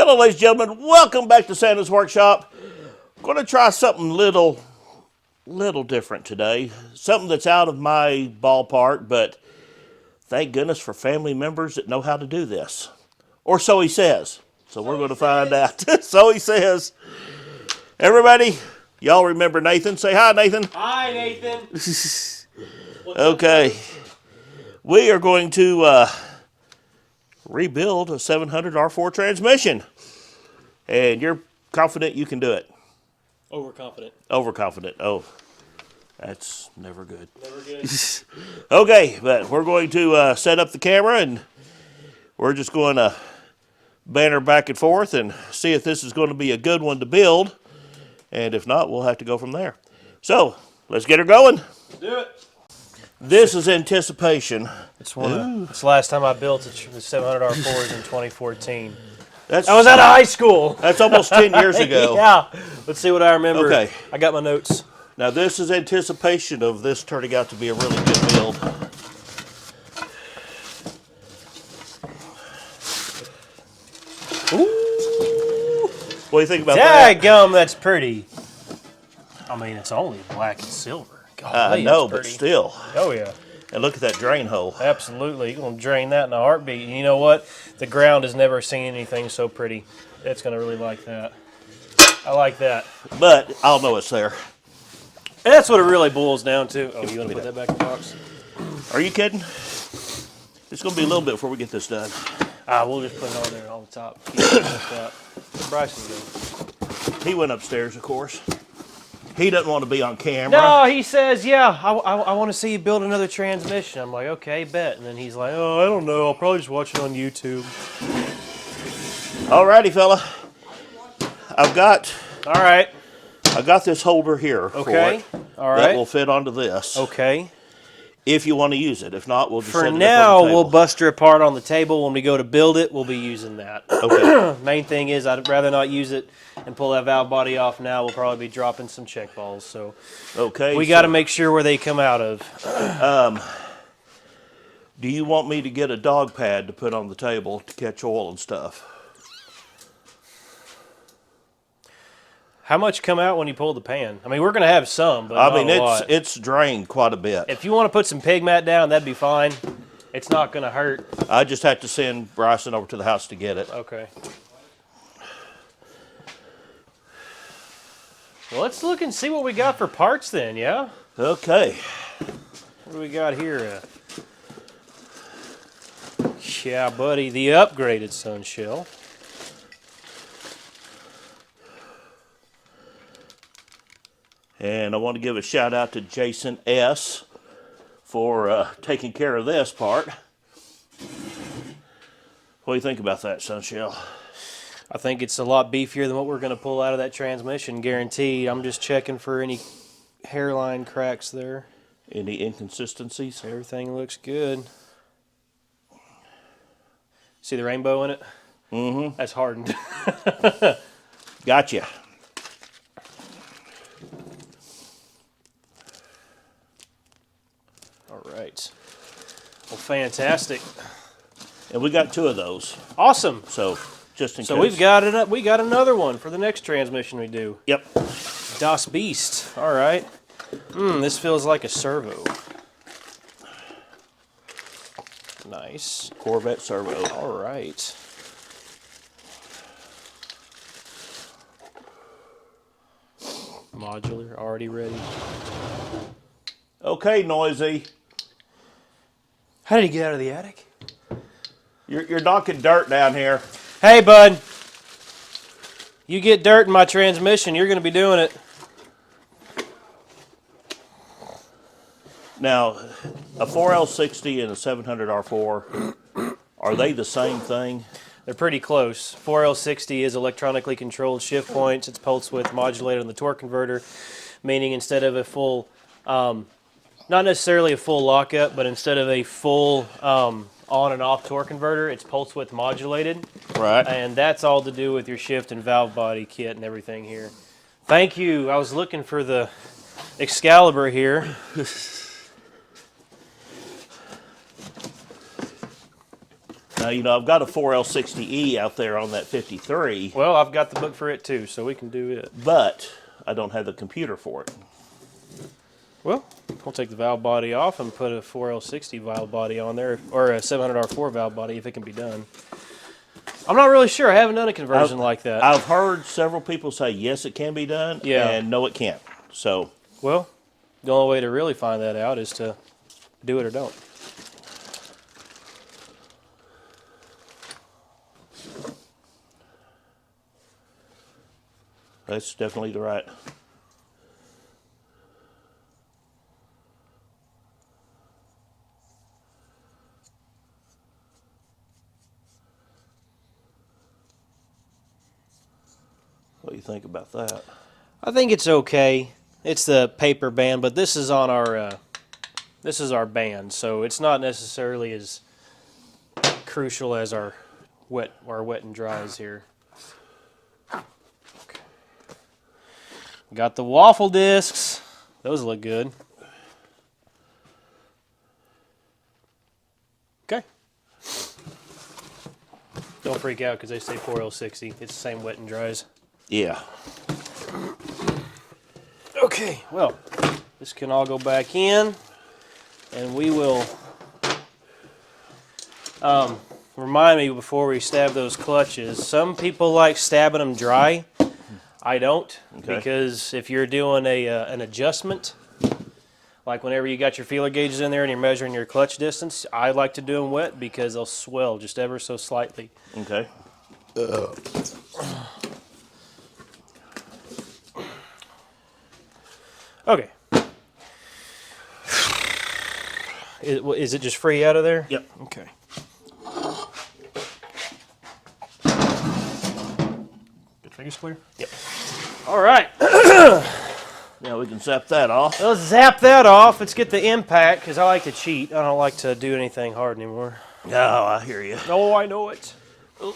Hello, ladies and gentlemen. Welcome back to Santa's Workshop. Going to try something little different today. Something that's out of my ballpark, but thank goodness for family members that know how to do this. Or so he says. So we're going to find out. So he says. Everybody, y'all remember Nathan? Say hi, Nathan. Hi, Nathan. Okay. We are going to rebuild a 700 R4 transmission. And you're confident you can do it? Overconfident. Overconfident. Oh, that's never good. Never good. Okay, but we're going to set up the camera and we're just going to banter back and forth and see if this is going to be a good one to build. And if not, we'll have to go from there. So, let's get her going. Do it. This is anticipation. It's the last time I built the 700 R4s in 2014. I was out of high school. That's almost 10 years ago. Yeah. Let's see what I remember. Okay. I got my notes. Now, this is anticipation of this turning out to be a really good build. Ooh. What do you think about that? Dadgum, that's pretty. I mean, it's only black and silver. I know, but still. Oh, yeah. And look at that drain hole. Absolutely. You're going to drain that in a heartbeat. And you know what? The ground has never seen anything so pretty. It's going to really like that. I like that. But I'll know it's there. And that's what it really boils down to. Oh, you want to put that back in the box? Are you kidding? It's going to be a little bit before we get this done. We'll just put it on there on the top. Bryson go. He went upstairs, of course. He doesn't want to be on camera. No, he says, yeah, I want to see you build another transmission. I'm like, okay, bet. And then he's like, oh, I don't know. I'll probably just watch it on YouTube. Alrighty, fella. I've got this holder here for it. All right. That will fit onto this. Okay. If you want to use it. If not, we'll just For set it now, up on the table. we'll bust her apart on the table. When we go to build it, we'll be using that. Okay. Main thing is I'd rather not use it and pull that valve body off now. We'll probably be dropping some check balls. So okay, we got to make sure where they come out of. Do you want me to get a dog pad to put on the table to catch oil and stuff? How much come out when you pull the pan? I mean, we're going to have some, but not a lot. It's drained quite a bit. If you want to put some pig mat down, that'd be fine. It's not going to hurt. I just have to send Bryson over to the house to get it. Okay. Well, let's look and see what we got for parts then, yeah? Okay. What do we got here? Yeah, buddy, the upgraded sunshell. And I want to give a shout out to Jason S. for taking care of this part. What do you think about that, Sunshell? I think it's a lot beefier than what we're going to pull out of that transmission, guaranteed. I'm just checking for any hairline cracks there. Any inconsistencies? Everything looks good. See the rainbow in it? Mm-hmm. That's hardened. Gotcha. All right. Well, fantastic. And we got 2 of those. Awesome. So, just in case. So we got another one for the next transmission we do. Yep. Das Beast. All right. This feels like a servo. Nice. Corvette servo. All right. Modular, already ready. Okay, Noisy. How did he get out of the attic? You're knocking dirt down here. Hey, bud. You get dirt in my transmission, you're going to be doing it. Now, a 4L60 and a 700 R4, are they the same thing? They're pretty close. 4L60 is electronically controlled shift points. It's pulse width modulated on the torque converter, meaning instead of a full, not necessarily a full lockup, but instead of a full on and off torque converter, it's pulse width modulated. Right. And that's all to do with your shift and valve body kit and everything here. Thank you. I was looking for the Excalibur here. Now, you know, I've got a 4L60E out there on that 53, Well, I've got the book for it too, so we can do it. but I don't have the computer for it. Well, we'll take the valve body off and put a 4L60 valve body on there, or a 700R4 valve body if it can be done. I'm not really sure. I haven't done a conversion like that. I've heard several people say yes, it can be done, Yeah. and no, it can't. So, Well, the only way to really find that out is to do it or don't. that's definitely the right. What do you think about that? I think it's okay. It's the paper band, but this is on our band, so it's not necessarily as crucial as our wet and dries here. Okay. Got the waffle discs. Those look good. Okay. Don't freak out because they say 4L60. It's the same wet and dries. Yeah. Okay, well, this can all go back in, and we will remind me before we stab those clutches. Some people like stabbing them dry. I don't, Okay. because if you're doing an adjustment, like whenever you got your feeler gauges in there and you're measuring your clutch distance, I like to do them wet because they'll swell just ever so slightly. Okay. Okay. Is it just free out of there? Yep. Okay. Good fingers clear? Yep. All right. Now we can zap that off. Let's zap that off. Let's get the impact, because I like to cheat. I don't like to do anything hard anymore. Oh, I hear you. Oh, I know it. Oh.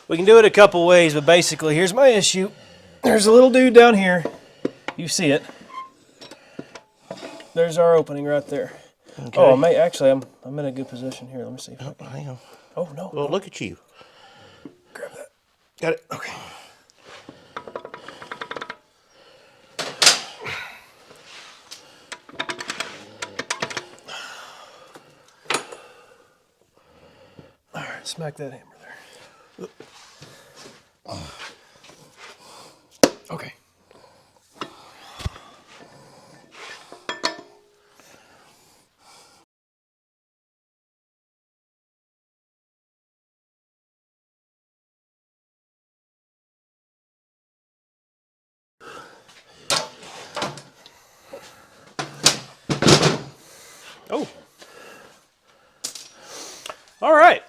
We can do it a couple ways, but basically, here's my issue. There's a little dude down here. You see it. There's our opening right there. Okay. Oh, actually, I'm in a good position here. Let me see. If I can. Hang on. Oh, no. Well, look at you. Grab that. Got it. Okay. All right, smack that hammer there. Okay. Oh. All right.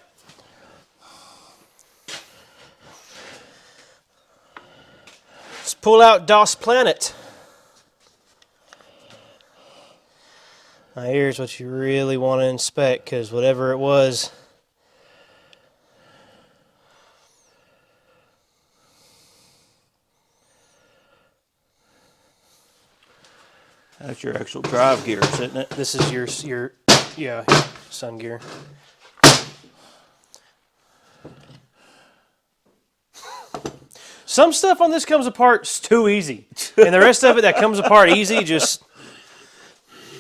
Let's pull out Das Planet. Now here's what you really want to inspect, because whatever it was, That's your actual drive gear, isn't it? this is your yeah, sun gear. Some stuff on this comes apart too easy, and the rest of it that comes apart easy just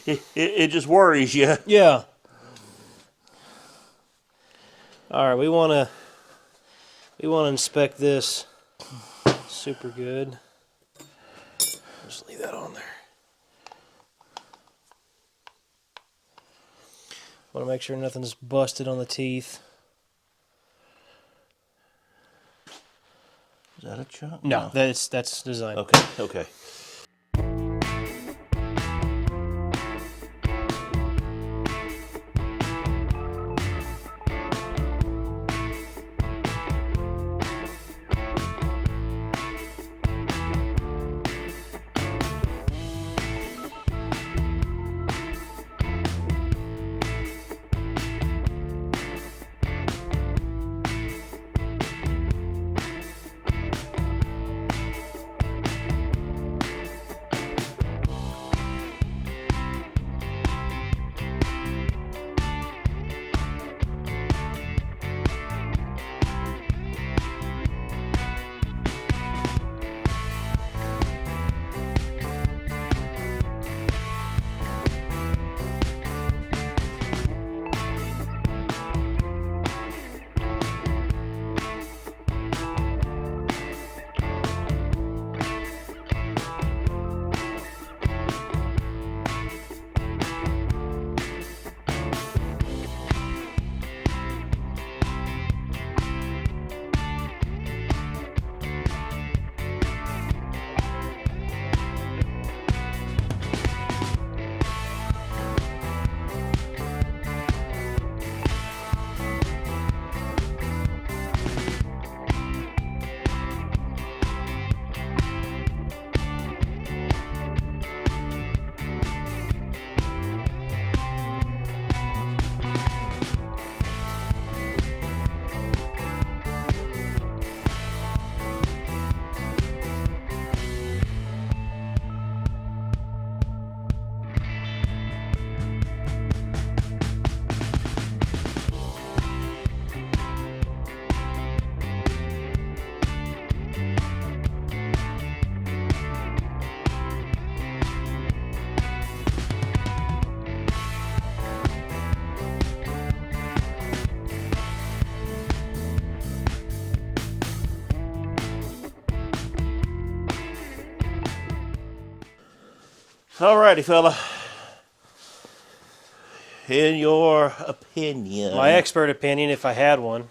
It just worries you. yeah. All right, we want to inspect this super good. Just leave that on there. Want to make sure nothing's busted on the teeth. Is that a chunk? No, that's design. Okay, okay. Alrighty, fella. In your opinion. My expert opinion, if I had one.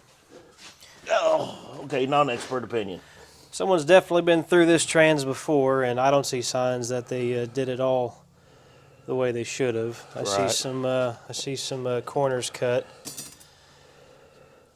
Oh, okay, non-expert opinion. Someone's definitely been through this trans before, and I don't see signs that they did it all the way they should have. I see some corners cut.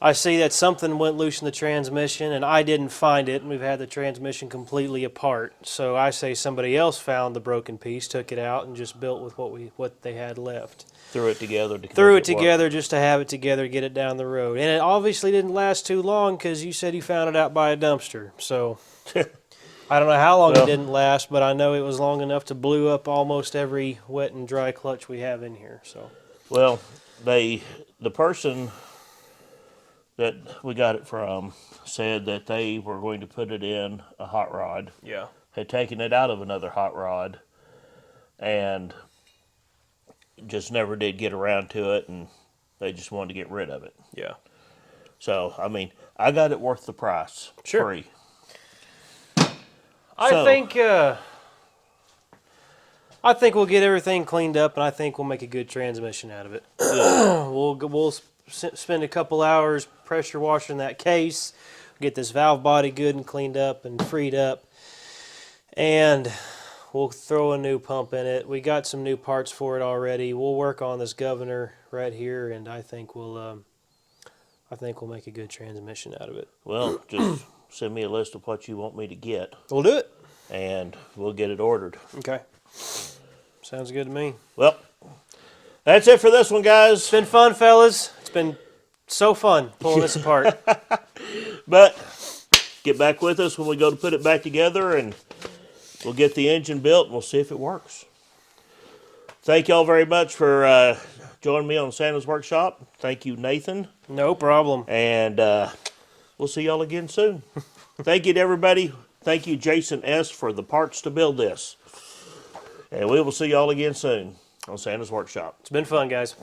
I see that something went loose in the transmission, and I didn't find it, and we've had the transmission completely apart. So I say somebody else found the broken piece, took it out, and just built with what they had left. Threw it together. Threw it together just to have it together, get it down the road. And it obviously didn't last too long because you said you found it out by a dumpster. So I don't know how long it didn't last, but I know it was long enough to blew up almost every wet and dry clutch we have in here. So, well, the person that we got it from said that they were going to put it in a hot rod. yeah. Had taken it out of another hot rod and just never did get around to it, and they just wanted to get rid of it. Yeah. So, I mean, I got it worth the price. Sure. Free. I think we'll get everything cleaned up, and I think we'll make a good transmission out of it. We'll spend a couple hours pressure washing that case, get this valve body good and cleaned up and freed up, and we'll throw a new pump in it. We got some new parts for it already. We'll work on this governor right here, and I think we'll make a good transmission out of it. Well, just send me a list of what you want me to get, We'll do it. and we'll get it ordered. Okay. Sounds good to me. Well, that's it for this one, guys. It's been fun, fellas. It's been so fun pulling this apart. But get back with us when we go to put it back together, and we'll get the engine built, and we'll see if it works. Thank y'all very much for joining me on Santa's Workshop. Thank you, Nathan. No problem. And we'll see y'all again soon. Thank you to everybody. Thank you, Jason S., for the parts to build this. And we will see y'all again soon on Santa's Workshop. It's been fun, guys.